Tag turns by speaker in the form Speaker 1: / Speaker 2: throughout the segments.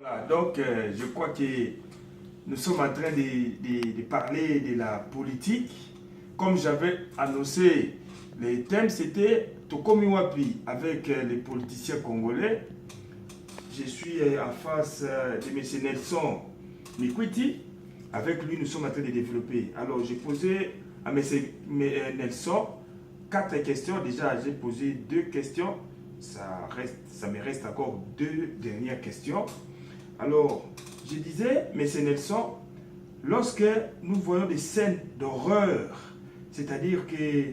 Speaker 1: Voilà, donc, je crois que nous sommes en train de parler de la politique. Comme j'avais annoncé, les thèmes c'était Tokomi Wapi avec les politiciens congolais. Je suis en face de M. Nelson Mikwiti. Avec lui, nous sommes en train de développer. Alors, j'ai posé à M. Nelson 4 questions. Déjà, j'ai posé 2 questions. Ça me reste encore 2 dernières questions. Alors, je disais, M. Nelson, lorsque nous voyons des scènes d'horreur, c'est-à-dire que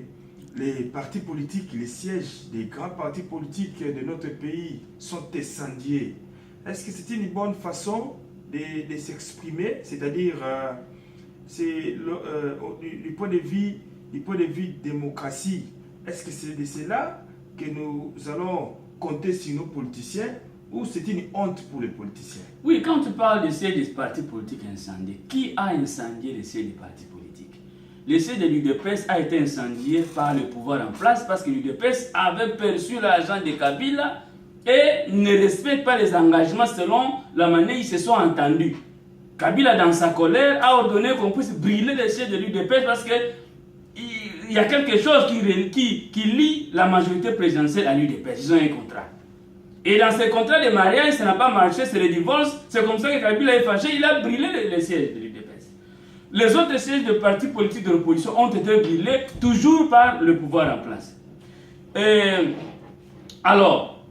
Speaker 1: les partis politiques, les sièges des grands partis politiques de notre pays sont incendiés, est-ce que c'est une bonne façon de s'exprimer? C'est-à-dire, du point de vue démocratie, est-ce que c'est de cela que nous allons compter sur nos politiciens? Ou c'est une honte pour les politiciens?
Speaker 2: Oui, quand tu parles de siège des partis politiques incendiés, qui a incendié les sièges des partis politiques? Le siège de l'UDPS a été incendié par le pouvoir en place parce que l'UDPS avait perçu l'argent de Kabila et ne respecte pas les engagements selon la manière ils se sont entendus. Kabila, dans sa colère, a ordonné qu'on puisse brûler le siège de l'UDPS parce que il y a quelque chose qui lie la majorité présidentielle à l'UDPS. Ils ont un contrat. Et dans ce contrat de mariage, ça n'a pas marché, c'est le divorce. C'est comme ça que Kabila est fâché, il a brûlé les sièges de l'UDPS. Les autres sièges de partis politiques de l'opposition ont été brûlés, toujours par le pouvoir en place. Alors,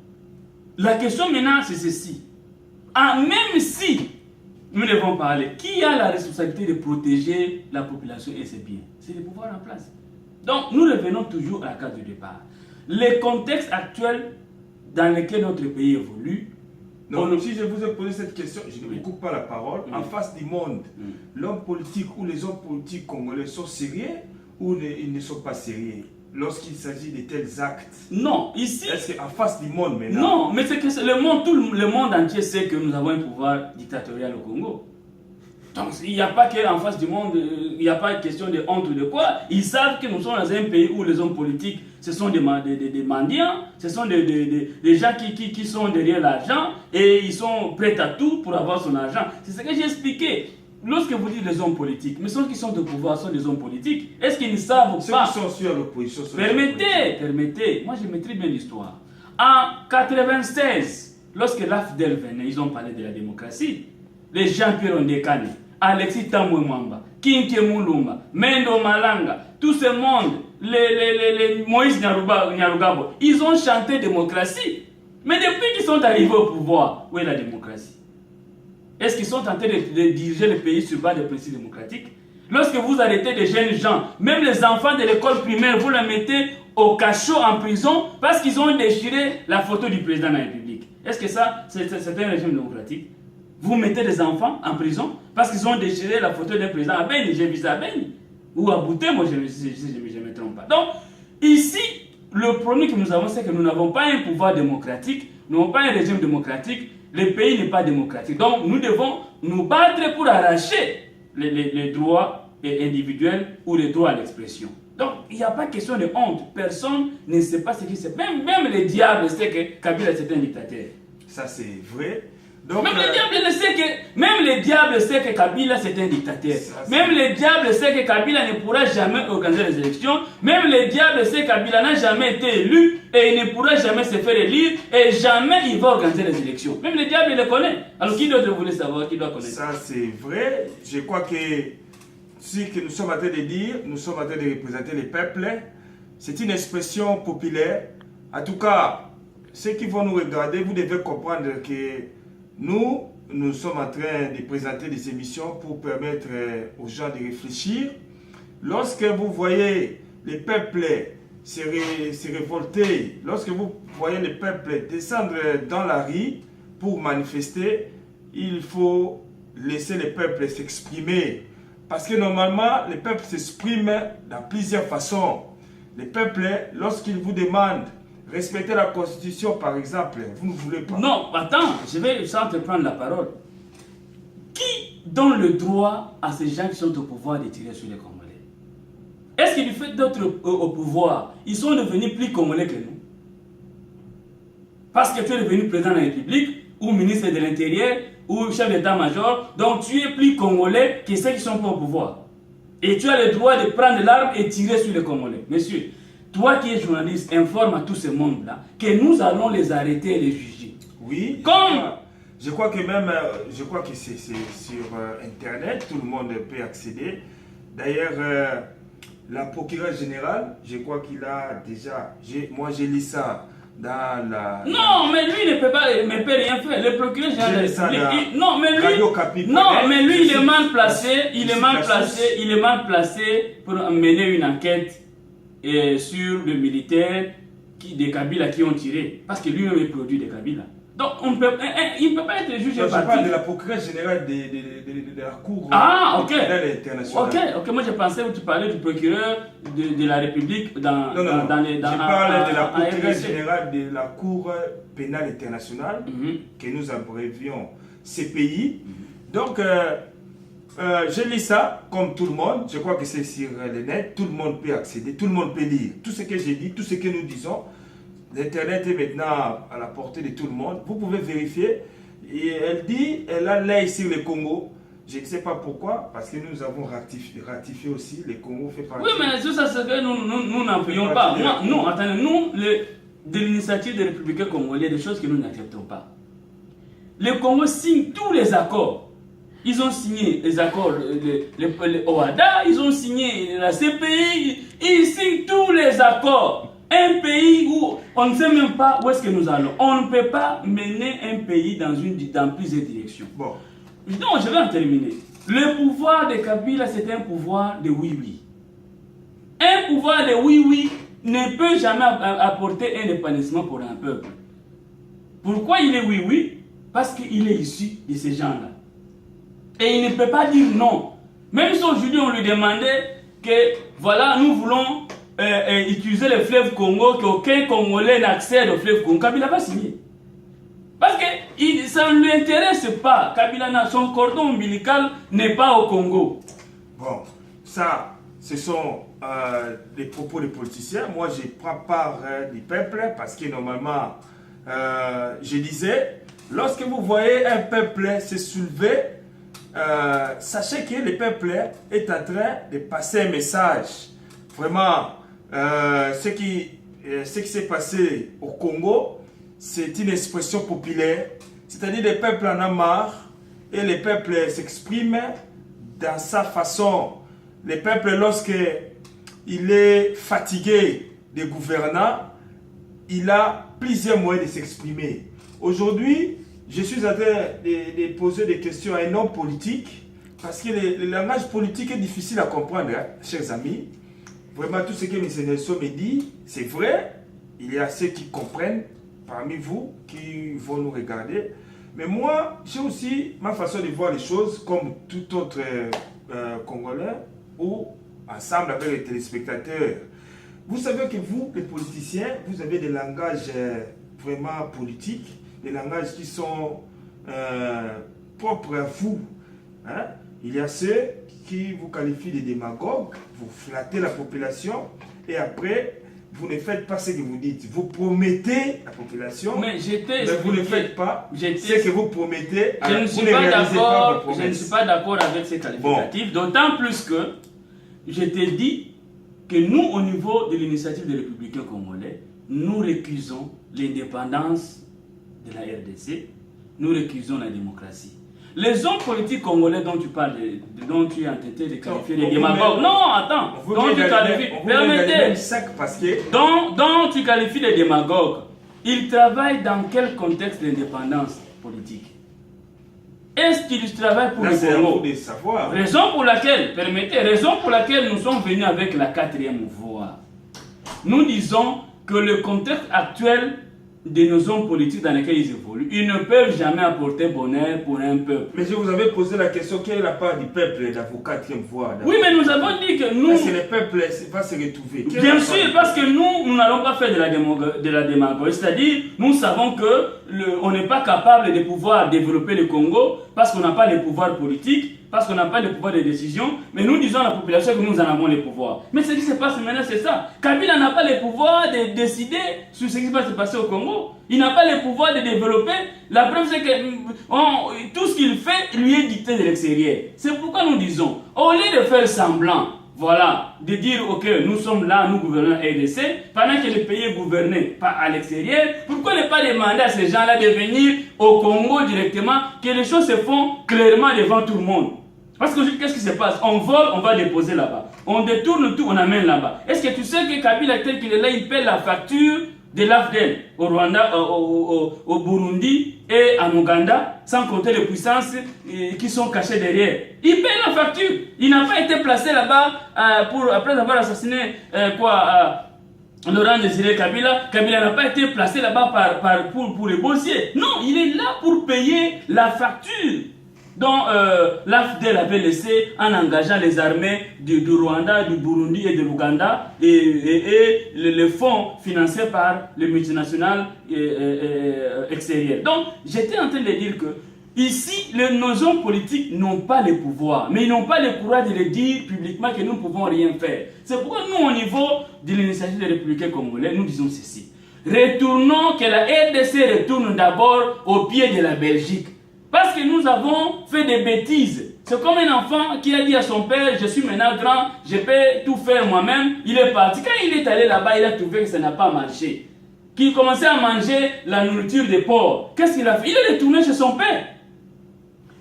Speaker 2: la question maintenant, c'est ceci. Même si nous devons parler, qui a la responsabilité de protéger la population et ses biens? C'est le pouvoir en place. Donc, nous revenons toujours à la case du départ. Le contexte actuel dans lequel notre pays évolue.
Speaker 1: Donc, si je vous ai posé cette question, je ne vous coupe pas la parole. En face du monde, l'homme politique ou les hommes politiques congolais sont sérieux ou ils ne sont pas sérieux lorsqu'il s'agit de tels actes?
Speaker 2: Non, ici...
Speaker 1: Est-ce qu'en face du monde maintenant?
Speaker 2: Non, mais c'est que le monde, tout le monde entier sait que nous avons un pouvoir dictatorial au Congo. Donc, il n'y a pas qu'en face du monde, il n'y a pas de question de honte ou de quoi. Ils savent que nous sommes dans un pays où les hommes politiques, ce sont des mendiants, ce sont des gens qui sont derrière l'argent et ils sont prêts à tout pour avoir son argent. C'est ce que j'ai expliqué. Lorsque vous dites les hommes politiques, mais ceux qui sont au pouvoir sont des hommes politiques, est-ce qu'ils ne savent pas?
Speaker 1: Ceux qui sont sur l'opposition sont
Speaker 2: Permettez. Moi, je maîtrise bien l'histoire. En 1996, lorsque l'AFDEL venait, ils ont parlé de la démocratie. Les Jean-Pierre Ndekane, Alexis Tambwe Mwamba, Kinke Mulumba, Mendo Malanga, tout ce monde, les Moïse Nyarugabo, ils ont chanté démocratie. Mais depuis qu'ils sont arrivés au pouvoir, où est la démocratie? Est-ce qu'ils sont en train de diriger le pays sur base des principes démocratiques? Lorsque vous arrêtez des jeunes gens, même les enfants de l'école primaire, vous les mettez au cachot en prison parce qu'ils ont déchiré la photo du président de la République. Est-ce que ça, c'est un régime démocratique? Vous mettez des enfants en prison parce qu'ils ont déchiré la photo d'un président à Beni. J'ai vu ça à Beni. Ou à Bouté, moi je ne me trompe pas. Donc, ici, le problème que nous avons, c'est que nous n'avons pas un pouvoir démocratique, nous n'avons pas un régime démocratique, le pays n'est pas démocratique. Donc, nous devons nous battre pour arracher les droits individuels ou les droits à l'expression. Donc, il n'y a pas question de honte. Personne ne sait pas ce qui se passe. Même les diables savent que Kabila c'est un dictateur.
Speaker 1: Ça, c'est vrai. Donc,
Speaker 2: même les diables savent que Kabila c'est un dictateur. Même les diables savent que Kabila ne pourra jamais organiser les élections. Même les diables savent que Kabila n'a jamais été élu et il ne pourra jamais se faire élire et jamais il va organiser les élections. Même les diables le connaissent. Alors qui d'autre voulait savoir? Qui doit connaître?
Speaker 1: Ça c'est vrai. Je crois que ce que nous sommes en train de dire, nous sommes en train de représenter les peuples. C'est une expression populaire. En tout cas, ceux qui vont nous regarder, vous devez comprendre que nous sommes en train de présenter des émissions pour permettre aux gens de réfléchir. Lorsque vous voyez les peuples se révolter, lorsque vous voyez les peuples descendre dans la rue pour manifester, il faut laisser les peuples s'exprimer. Parce que normalement, les peuples s'expriment dans plusieurs façons. Les peuples, lorsqu'ils vous demandent respecter la Constitution, par exemple, vous ne voulez pas.
Speaker 2: Non, attends, je vais sans te prendre la parole. Qui donne le droit à ces gens qui sont au pouvoir de tirer sur les Congolais? Est-ce que du fait d'être au pouvoir, ils sont devenus plus Congolais que nous? Parce que tu es devenu président de la République, ou ministre de l'Intérieur, ou chef d'état-major. Donc tu es plus congolais que ceux qui sont pas au pouvoir. Et tu as le droit de prendre l'arme et tirer sur les Congolais. Monsieur, toi qui es journaliste, informe à tout ce monde-là que nous allons les arrêter et les juger.
Speaker 1: Oui.
Speaker 2: Comme...
Speaker 1: Je crois que même, je crois que c'est sur Internet, tout le monde peut accéder. D'ailleurs, la procureure générale, je crois qu'il a déjà, moi j'ai lu ça dans la...
Speaker 2: Non, mais lui ne peut rien faire. Le procureur général de la République, non, mais lui, il est mal placé, il est mal placé pour mener une enquête sur le militaire des Kabila qui ont tiré, parce que lui-même est produit des Kabila. Donc, il ne peut pas être jugé
Speaker 1: par... Je parle de la procureure générale de la Cour
Speaker 2: internationale. Ok, moi je pensais que tu parlais du procureur de la République dans les...
Speaker 1: Je parle de la procureure générale de la Cour pénale internationale, que nous abrévions CPI. Donc, je lis ça comme tout le monde. Je crois que c'est sur le net. Tout le monde peut accéder, tout le monde peut lire. Tout ce que j'ai dit, tout ce que nous disons. L'Internet est maintenant à la portée de tout le monde. Vous pouvez vérifier. Et elle dit, elle a l'œil sur le Congo. Je ne sais pas pourquoi, parce que nous avons ratifié aussi, le Congo fait partie.
Speaker 2: Oui, mais tout ça, c'est que nous n'en voulons pas. Nous, de l'initiative des républicains congolais, des choses que nous n'acceptons pas. Le Congo signe tous les accords. Ils ont signé les accords, le OADA, ils ont signé la CPI, ils signent tous les accords. Un pays où on ne sait même pas où est-ce que nous allons. On ne peut pas mener un pays dans plusieurs directions.
Speaker 1: Bon.
Speaker 2: Non, je vais en terminer. Le pouvoir de Kabila, c'est un pouvoir de oui-oui. Un pouvoir de oui-oui ne peut jamais apporter un épanouissement pour un peuple. Pourquoi il est oui-oui? Parce qu'il est issu de ces gens-là. Et il ne peut pas dire non. Même si aujourd'hui on lui demandait que, voilà, nous voulons utiliser le fleuve Congo, qu'aucun Congolais n'accède au fleuve Congo, Kabila va signer. Parce que ça ne lui intéresse pas. Kabila, son cordon ombilical n'est pas au Congo.
Speaker 1: Bon, ça, ce sont des propos des politiciens. Moi, je prends part du peuple parce que normalement, je disais, lorsque vous voyez un peuple se soulever, sachez que le peuple est en train de passer un message. Vraiment, ce qui s'est passé au Congo, c'est une expression populaire, c'est-à-dire le peuple en a marre et le peuple s'exprime dans sa façon. Le peuple, lorsqu'il est fatigué des gouvernants, il a plusieurs moyens de s'exprimer. Aujourd'hui, je suis en train de poser des questions à un homme politique parce que le langage politique est difficile à comprendre, hein, chers amis. Vraiment, tout ce que M. Nelson me dit, c'est vrai. Il y a ceux qui comprennent parmi vous, qui vont nous regarder. Mais moi, j'ai aussi ma façon de voir les choses comme tout autre Congolais ou ensemble avec les téléspectateurs. Vous savez que vous, les politiciens, vous avez des langages vraiment politiques, des langages qui sont propres à vous. Hein? Il y a ceux qui vous qualifient de démagogues, vous flattez la population et après, vous ne faites pas ce que vous dites. Vous promettez la population, mais vous ne faites pas ce que vous promettez.
Speaker 2: Je ne suis pas d'accord avec ces qualificatifs, bon. D'autant plus que je t'ai dit que nous, au niveau de l'initiative des républicains congolais, nous récusons l'indépendance de la RDC, nous récusons la démocratie. Les hommes politiques congolais dont tu parles, dont tu es entêté de qualifier les démagogues. Non, attends. Dont tu qualifies les démagogues, ils travaillent dans quel contexte d'indépendance politique? Est-ce qu'ils travaillent pour le Congo? Raison pour laquelle nous sommes venus avec la 4e voie. Nous disons que le contexte actuel de nos hommes politiques dans lesquels ils évoluent, ils ne peuvent jamais apporter bonheur pour un peuple.
Speaker 1: Mais je vous avais posé la question, quelle est la part du peuple dans vos 4e voie?
Speaker 2: Oui, mais nous avons dit que nous...
Speaker 1: Parce que le peuple va se retrouver.
Speaker 2: Bien sûr, parce que nous n'allons pas faire de la démagogie. C'est-à-dire, nous savons que on n'est pas capable de pouvoir développer le Congo parce qu'on n'a pas le pouvoir politique, parce qu'on n'a pas le pouvoir de décision, mais nous disons à la population que nous en avons le pouvoir. Mais ce qui se passe maintenant, c'est ça. Kabila n'a pas le pouvoir de décider sur ce qui va se passer au Congo. Il n'a pas le pouvoir de développer. La preuve, c'est que tout ce qu'il fait lui est dicté de l'extérieur. C'est pourquoi nous disons, au lieu de faire semblant, voilà, de dire, ok, nous sommes là, nous gouvernons RDC, pendant que le pays est gouverné pas à l'extérieur, pourquoi ne pas demander à ces gens-là de venir au Congo directement, que les choses se font clairement devant tout le monde? Parce que qu'est-ce qui se passe? On vole, on va déposer là-bas. On détourne tout, on amène là-bas. Est-ce que tu sais que Kabila, tel qu'il est là, il paie la facture de l'AFDEL au Rwanda, au Burundi et en Ouganda, sans compter les puissances qui sont cachées derrière. Il paie la facture. Il n'a pas été placé là-bas après avoir assassiné Laurent Désiré Kabila. Kabila n'a pas été placé là-bas pour les bossiers. Non, il est là pour payer la facture dont l'AFDEL avait laissé en engageant les armées du Rwanda, du Burundi et de l'Ouganda et les fonds financés par les multinationales extérieures. Donc, j'étais en train de dire que ici, nos hommes politiques n'ont pas le pouvoir, mais ils n'ont pas le courage de le dire publiquement que nous ne pouvons rien faire. C'est pourquoi nous, au niveau de l'initiative des Républicains congolais, nous disons ceci. Retournons, que la RDC retourne d'abord au pied de la Belgique. Parce que nous avons fait des bêtises. C'est comme un enfant qui a dit à son père, je suis maintenant grand, je peux tout faire moi-même. Il est parti. Quand il est allé là-bas, il a trouvé que ça n'a pas marché. Qu'il commençait à manger la nourriture des porcs. Qu'est-ce qu'il a fait? Il est retourné chez son père.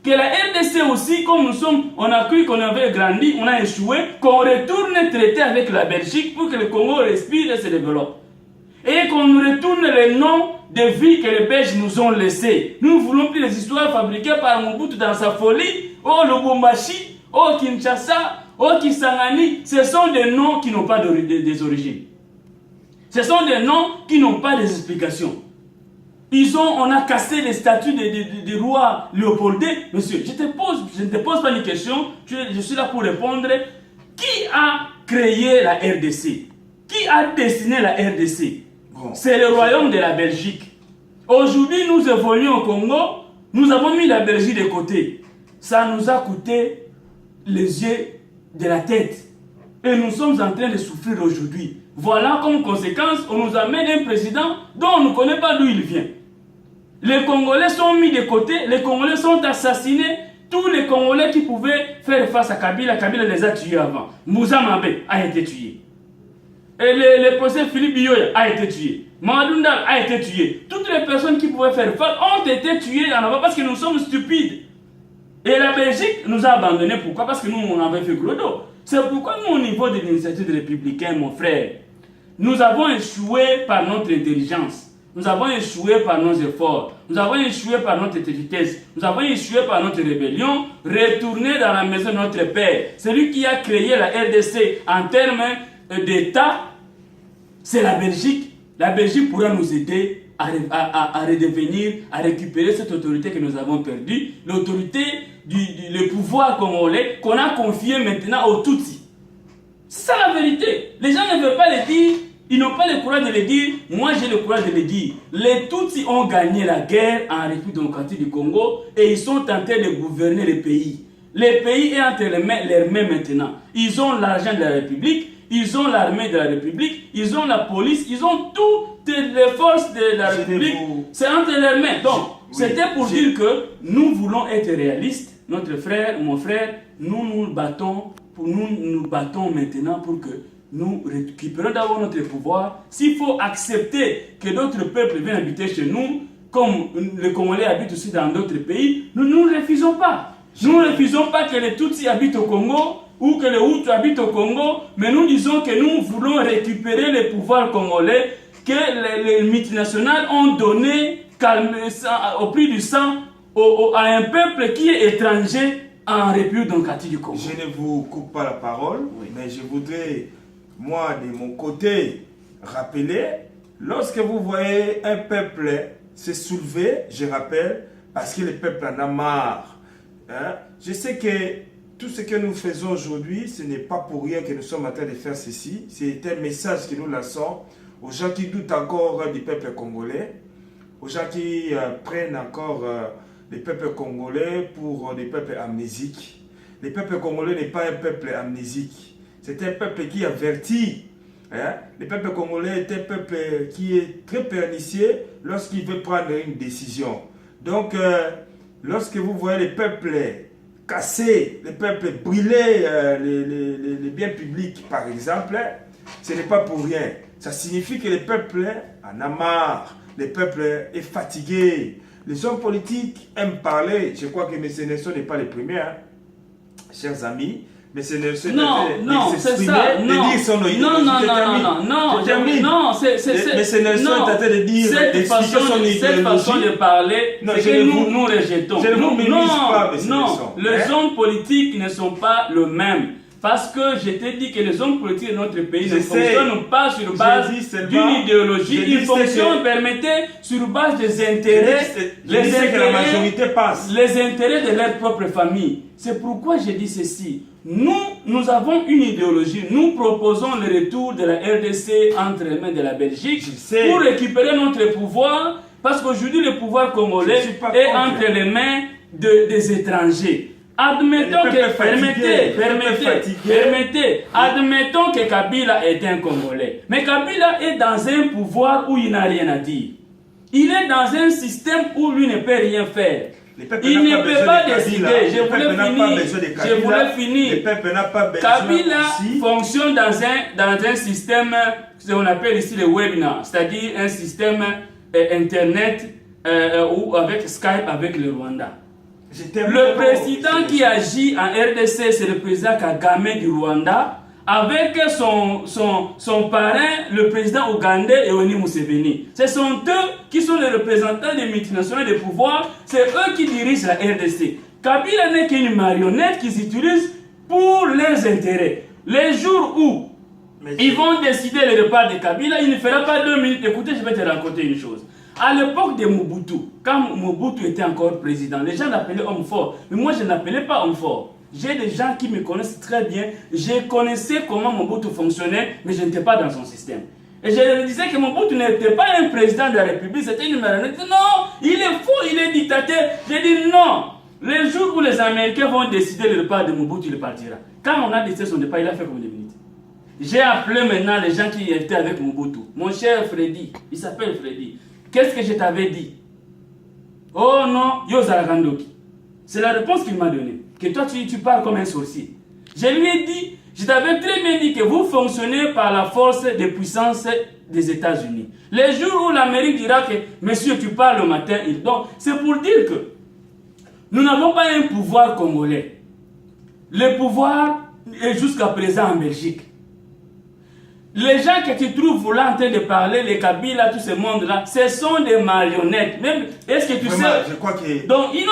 Speaker 2: Que la RDC aussi, comme nous sommes, on a cru qu'on avait grandi, on a échoué, qu'on retourne traiter avec la Belgique pour que le Congo respire et se développe. Et qu'on retourne les noms des vies que les Belges nous ont laissés. Nous ne voulons plus les histoires fabriquées par Mobutu dans sa folie. Oh Lubumbashi, oh Kinshasa, oh Kisangani. Ce sont des noms qui n'ont pas des origines. Ce sont des noms qui n'ont pas des explications. On a cassé les statues des rois Léopoldais. Monsieur, je ne te pose pas une question, je suis là pour répondre. Qui a créé la RDC? Qui a dessiné la RDC? C'est le royaume de la Belgique. Aujourd'hui, nous évoluons au Congo, nous avons mis la Belgique de côté. Ça nous a coûté les yeux de la tête. Et nous sommes en train de souffrir aujourd'hui. Voilà, comme conséquence, on nous amène un président dont on ne connaît pas d'où il vient. Les Congolais sont mis de côté, les Congolais sont assassinés. Tous les Congolais qui pouvaient faire face à Kabila, Kabila les a tués avant. Moussa Mabé a été tué. Et le procès Philippe Biyoya a été tué. Mamadou Ndal a été tué. Toutes les personnes qui pouvaient faire face ont été tuées en avant parce que nous sommes stupides. Et la Belgique nous a abandonnés. Pourquoi? Parce que nous, on avait fait gros dos. C'est pourquoi nous, au niveau de l'initiative des Républicains, mon frère, nous avons échoué par notre intelligence. Nous avons échoué par nos efforts. Nous avons échoué par notre vitesse. Nous avons échoué par notre rébellion. Retourner dans la maison de notre Père. Celui qui a créé la RDC en termes d'État, c'est la Belgique. La Belgique pourra nous aider à redevenir, à récupérer cette autorité que nous avons perdue. L'autorité, le pouvoir congolais qu'on a confié maintenant aux Tutsis. C'est ça la vérité. Les gens ne veulent pas le dire. Ils n'ont pas le courage de le dire. Moi, j'ai le courage de le dire. Les Tutsis ont gagné la guerre en République démocratique du Congo et ils sont en train de gouverner le pays. Le pays est entre leurs mains maintenant. Ils ont l'argent de la République, ils ont l'armée de la République, ils ont la police, ils ont toutes les forces de la République. C'est entre leurs mains. Donc, c'était pour dire que nous voulons être réalistes. Notre frère, mon frère, nous battons maintenant pour que nous récupérons d'abord notre pouvoir. S'il faut accepter que d'autres peuples viennent habiter chez nous, comme les Congolais habitent aussi dans d'autres pays, nous ne refusons pas. Nous ne refusons pas que les Tutsis habitent au Congo ou que les Hutus habitent au Congo, mais nous disons que nous voulons récupérer le pouvoir congolais que les multinationales ont donné au prix du sang à un peuple qui est étranger en République démocratique du Congo.
Speaker 1: Je ne vous coupe pas la parole, mais je voudrais, moi, de mon côté, rappeler, lorsque vous voyez un peuple se soulever, je rappelle, parce que le peuple en a marre. Hein? Je sais que tout ce que nous faisons aujourd'hui, ce n'est pas pour rien que nous sommes en train de faire ceci. C'est un message que nous lançons aux gens qui doutent encore du peuple congolais. aux gens qui prennent encore les peuples congolais pour des peuples amnésiques. Le peuple congolais n'est pas un peuple amnésique. C'est un peuple qui avertit. Hein? Le peuple congolais est un peuple qui est très pernicieux lorsqu'il veut prendre une décision. Donc, lorsque vous voyez les peuples casser, les peuples brûler les biens publics, par exemple, ce n'est pas pour rien. Ça signifie que le peuple en a marre, le peuple est fatigué. Les hommes politiques aiment parler. Je crois que M. Nelson n'est pas le premier, hein, chers amis. Mais c'est
Speaker 2: non, c'est ça. Non,
Speaker 1: c'est Nelson est en train de dire
Speaker 2: cette façon de parler, c'est que nous rejetons.
Speaker 1: Je ne vous minimise pas, M. Nelson.
Speaker 2: Les hommes politiques ne sont pas le même. Parce que je t'ai dit que les hommes politiques de notre pays ne fonctionnent pas sur base d'une idéologie. Ils fonctionnent, permettez, sur base des intérêts.
Speaker 1: Que la majorité passe.
Speaker 2: Les intérêts de leur propre famille. C'est pourquoi je dis ceci. Nous avons une idéologie. Nous proposons le retour de la RDC entre les mains de la Belgique pour récupérer notre pouvoir. Parce qu'aujourd'hui, le pouvoir congolais est entre les mains des étrangers. Admettons que Kabila est un Congolais. Mais Kabila est dans un pouvoir où il n'a rien à dire. Il est dans un système où lui ne peut rien faire. Il ne peut pas décider. Je voulais finir. Kabila fonctionne dans un système qu'on appelle ici le webinar, c'est-à-dire un système Internet ou avec Skype avec le Rwanda. Le président qui agit en RDC, c'est le président Kagame du Rwanda, avec son parrain, le président ougandais Yoweri Museveni. Ce sont eux qui sont les représentants des multinationales de pouvoir, c'est eux qui dirigent la RDC. Kabila n'est qu'une marionnette qui s'utilise pour leurs intérêts. Les jours où ils vont décider le départ de Kabila, il ne fera pas 2 minutes. Écoutez, je vais te raconter une chose. À l'époque de Mobutu, quand Mobutu était encore président, les gens l'appelaient homme fort. Mais moi, je ne l'appelais pas homme fort. J'ai des gens qui me connaissent très bien. Je connaissais comment Mobutu fonctionnait, mais je n'étais pas dans son système. Et je leur disais que Mobutu n'était pas un président de la République, c'était une marionnette. Non, il est fou, il est dictateur. J'ai dit non. Les jours où les Américains vont décider le départ de Mobutu, il partira. Quand on a décidé son départ, il a fait comme des minutes. J'ai appelé maintenant les gens qui étaient avec Mobutu. Mon cher Freddy, il s'appelle Freddy. Qu'est-ce que je t'avais dit? Oh non, Yo Zaragandoki. C'est la réponse qu'il m'a donnée. Que toi, tu parles comme un sorcier. Je lui ai dit, je t'avais très bien dit que vous fonctionnez par la force de puissance des États-Unis. Les jours où l'Amérique dira que, monsieur, tu parles le matin, il dort. C'est pour dire que nous n'avons pas un pouvoir congolais. Le pouvoir est jusqu'à présent en Belgique. Les gens que tu trouves là en train de parler, les Kabila, tout ce monde-là, ce sont des marionnettes. Même, est-ce que tu sais?
Speaker 1: Je crois que...
Speaker 2: Donc, ils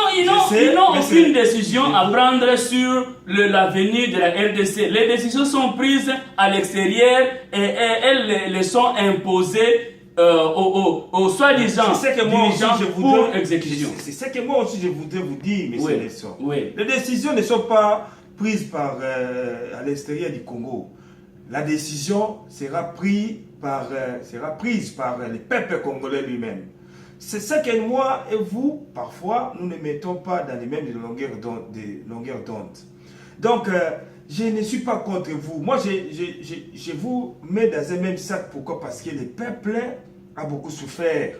Speaker 2: n'ont aucune décision à prendre sur l'avenir de la RDC. Les décisions sont prises à l'extérieur et elles les sont imposées aux soi-disant dirigeants pour exécution.
Speaker 1: C'est ce que moi aussi je voudrais vous dire, M. Nelson.
Speaker 2: Oui.
Speaker 1: Les décisions ne sont pas prises à l'extérieur du Congo. La décision sera prise par le peuple congolais lui-même. C'est ça que moi et vous, parfois, nous ne mettons pas dans les mêmes longueurs d'onde. Donc, je ne suis pas contre vous. Moi, je vous mets dans un même sac. Pourquoi? Parce que le peuple a beaucoup souffert.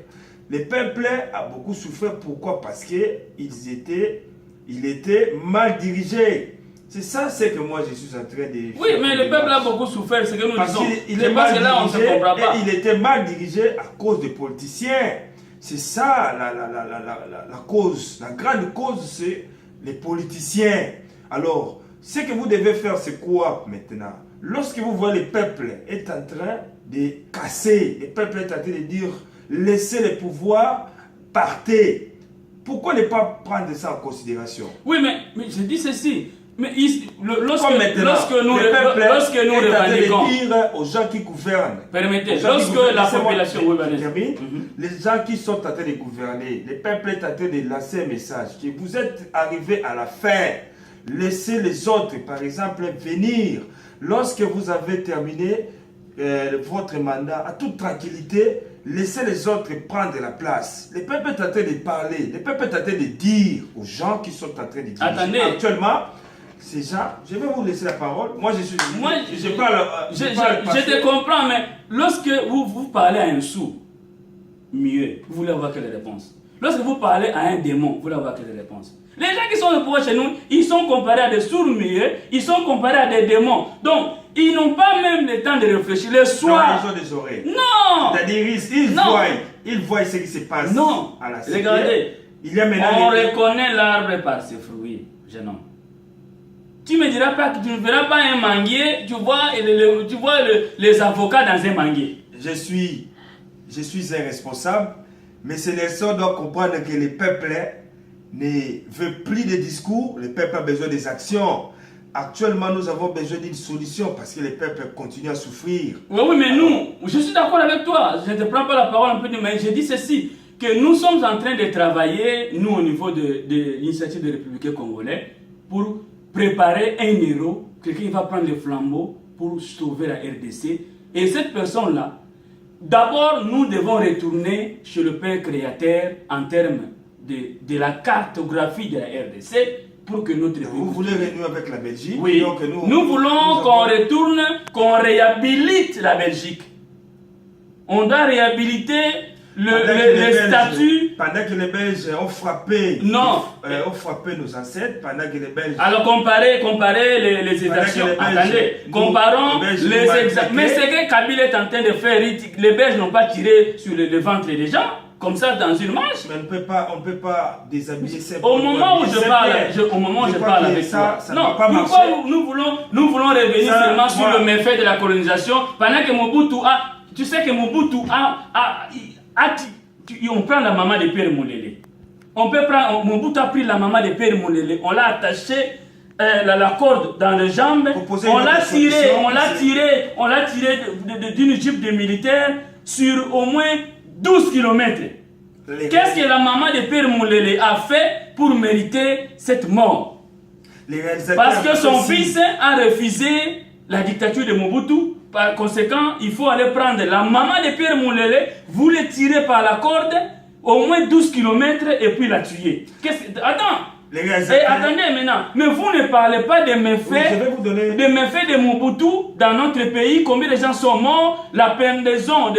Speaker 1: Le peuple a beaucoup souffert. Pourquoi? Parce qu'il était mal dirigé. C'est ça ce que moi je suis en train de...
Speaker 2: Oui, mais le peuple a beaucoup souffert, c'est que nous
Speaker 1: parce
Speaker 2: disons.
Speaker 1: Il est mal dirigé, il était mal dirigé à cause des politiciens. C'est ça la cause. La grande cause, c'est les politiciens. Alors, ce que vous devez faire, c'est quoi maintenant? Lorsque vous voyez le peuple est en train de casser, le peuple est en train de dire, laissez le pouvoir, partez. Pourquoi ne pas prendre ça en considération?
Speaker 2: Oui, mais je dis ceci. Mais lorsque nous revendiquons,
Speaker 1: dire aux gens qui gouvernent,
Speaker 2: permettez, lorsque la population,
Speaker 1: les gens qui sont en train de gouverner, le peuple est en train de lancer un message que vous êtes arrivés à la fin, laissez les autres, par exemple, venir. Lorsque vous avez terminé votre mandat, à toute tranquillité, laisser les autres prendre la place. Le peuple est en train de parler, le peuple est en train de dire aux gens qui sont en train de dire.
Speaker 2: Attendez.
Speaker 1: Actuellement, c'est ça. Je vais vous laisser la parole. Moi, je parle.
Speaker 2: Je te comprends, mais lorsque vous parlez à un sourd, mieux, vous voulez avoir quelle réponse? Lorsque vous parlez à un démon, vous voulez avoir quelle réponse? Les gens qui sont au pouvoir chez nous, ils sont comparés à des sourds muets, ils sont comparés à des démons. Donc, ils n'ont pas même le temps de réfléchir. Le soir.
Speaker 1: Non, ils ont des oreilles.
Speaker 2: Non!
Speaker 1: C'est-à-dire, ils voient ce qui se passe.
Speaker 2: Non!
Speaker 1: À la cité.
Speaker 2: Regardez.
Speaker 1: Il y a maintenant
Speaker 2: on reconnaît l'arbre par ses fruits, jeune homme. Tu me diras pas que tu ne verras pas un manguier, tu vois les avocats dans un manguier.
Speaker 1: Je suis un responsable, mais ce Nelson doit comprendre que le peuple ne veut plus de discours, le peuple a besoin des actions. Actuellement, nous avons besoin d'une solution parce que le peuple continue à souffrir.
Speaker 2: Oui, mais nous, je suis d'accord avec toi, je ne te prends pas la parole un peu, mais je dis ceci, que nous sommes en train de travailler, nous au niveau de l'initiative des Républicains congolais, pour préparer un héros, quelqu'un qui va prendre le flambeau pour sauver la RDC. Et cette personne-là, d'abord, nous devons retourner chez le Père Créateur en termes de la cartographie de la RDC pour que notre...
Speaker 1: Vous voulez renouer avec la Belgique?
Speaker 2: Oui.
Speaker 1: Donc
Speaker 2: nous voulons qu'on retourne, qu'on réhabilite la Belgique. On doit réhabiliter les statuts.
Speaker 1: Pendant que les Belges ont frappé,
Speaker 2: non.
Speaker 1: Ont frappé nos ancêtres, pendant que les Belges...
Speaker 2: Alors comparez les exactions. Attendez, comparons les exactions. Mais ce que Kabila est en train de faire, les Belges n'ont pas tiré sur le ventre des gens, comme ça dans une marche.
Speaker 1: Mais on ne peut pas déshabiller ces...
Speaker 2: Au moment où je parle avec toi. Non, pourquoi nous voulons revenir seulement sur le méfait de la colonisation, pendant que Mobutu a... Tu sais que Mobutu on prend la maman de Pierre Moulele. Mobutu a pris la maman de Pierre Moulele. On l'a attaché la corde dans les jambes. On l'a tiré d'une jeep de militaire sur au moins 12 km. Qu'est-ce que la maman de Pierre Moulele a fait pour mériter cette mort? Parce que son fils a refusé la dictature de Mobutu. Par conséquent, il faut aller prendre la maman de Pierre Moulele, vous le tirez par la corde, au moins 12 km et puis la tuer. Attendez maintenant, mais vous ne parlez pas des méfaits, des méfaits de Mobutu dans notre pays, combien de gens sont morts, la pendaison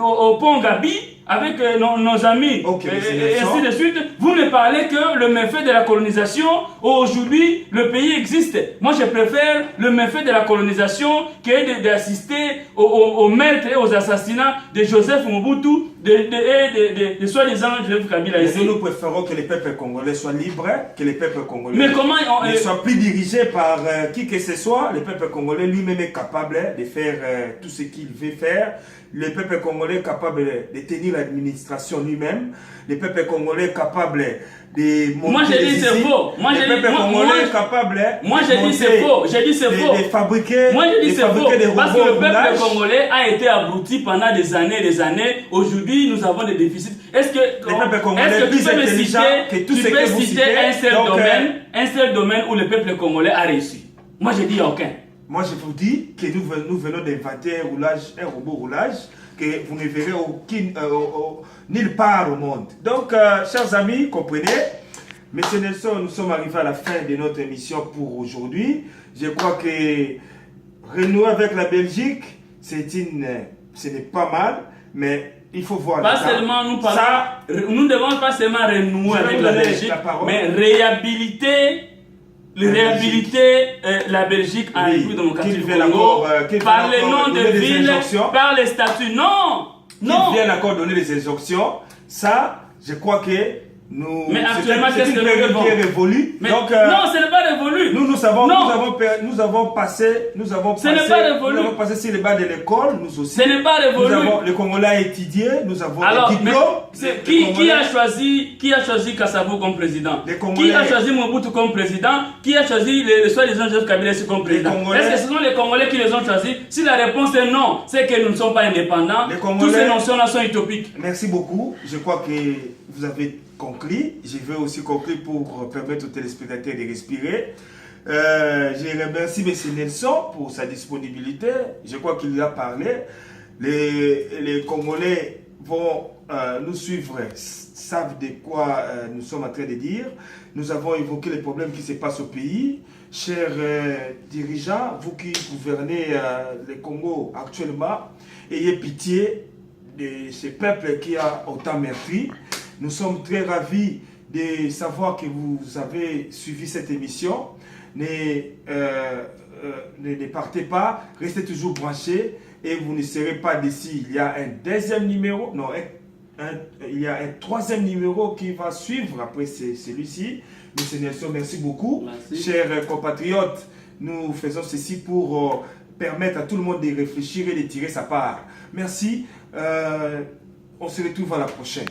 Speaker 2: au pont Gabi avec nos amis, et ainsi de suite. Vous ne parlez que le méfait de la colonisation. Aujourd'hui, le pays existe. Moi, je préfère le méfait de la colonisation que d'assister au meurtre et aux assassinats de Joseph Mobutu, de soi-disant Joseph Kabila.
Speaker 1: Nous préférons que les peuples congolais soient libres, que les peuples congolais
Speaker 2: ne
Speaker 1: soient plus dirigés par qui que ce soit. Le peuple congolais lui-même est capable de faire tout ce qu'il veut faire. Le peuple congolais est capable de tenir l'administration lui-même. Le peuple congolais est capable de monter.
Speaker 2: Moi je dis c'est faux.
Speaker 1: Le peuple congolais est capable.
Speaker 2: Moi je dis c'est faux.
Speaker 1: De fabriquer.
Speaker 2: Moi je dis c'est faux. Parce que le peuple congolais a été abruti pendant des années. Aujourd'hui nous avons des déficits. Est-ce que
Speaker 1: le peuple congolais est plus intelligent que tout ce que vous citez?
Speaker 2: Un seul domaine où le peuple congolais a réussi? Moi je dis aucun.
Speaker 1: Moi, je vous dis que nous venons d'inventer un robot roulage que vous ne verrez nulle part au monde. Donc, chers amis, comprenez, M. Nelson, nous sommes arrivés à la fin de notre émission pour aujourd'hui. Je crois que renouer avec la Belgique, ce n'est pas mal, mais il faut voir.
Speaker 2: Nous ne devons pas seulement renouer avec la Belgique, mais réhabiliter la Belgique en République démocratique du Congo par les noms de villes, par les statuts. Non!
Speaker 1: Qu'ils viennent encore donner des injonctions. Ça, je crois que
Speaker 2: mais actuellement, qu'est-ce que nous devons?
Speaker 1: Donc,
Speaker 2: non, ce n'est pas révolu.
Speaker 1: Nous avons passé sur les bancs de l'école, nous aussi.
Speaker 2: Ce n'est pas révolu.
Speaker 1: Le Congolais a étudié, nous avons des diplômes.
Speaker 2: Qui a choisi Kassabou comme président? Qui a choisi Mobutu comme président? Qui a choisi les soi-disant Joseph Kabila comme président? Est-ce que ce sont les Congolais qui les ont choisis? Si la réponse est non, c'est que nous ne sommes pas indépendants. Toutes ces notions-là sont utopiques.
Speaker 1: Merci beaucoup. Je crois que vous avez conclu. Je vais aussi conclure pour permettre aux téléspectateurs de respirer. Je remercie M. Nelson pour sa disponibilité. Je crois qu'il a parlé. Les Congolais vont nous suivre, savent de quoi nous sommes en train de dire. Nous avons évoqué les problèmes qui se passent au pays. Chers dirigeants, vous qui gouvernez le Congo actuellement, ayez pitié de ce peuple qui a autant meurtri. Nous sommes très ravis de savoir que vous avez suivi cette émission. Ne partez pas, restez toujours branchés et vous ne serez pas déçus. Il y a un deuxième numéro, non, il y a un troisième numéro qui va suivre après celui-ci. M. Nelson, merci beaucoup.
Speaker 2: Merci.
Speaker 1: Chers compatriotes, nous faisons ceci pour permettre à tout le monde de réfléchir et de tirer sa part. Merci. On se retrouve à la prochaine.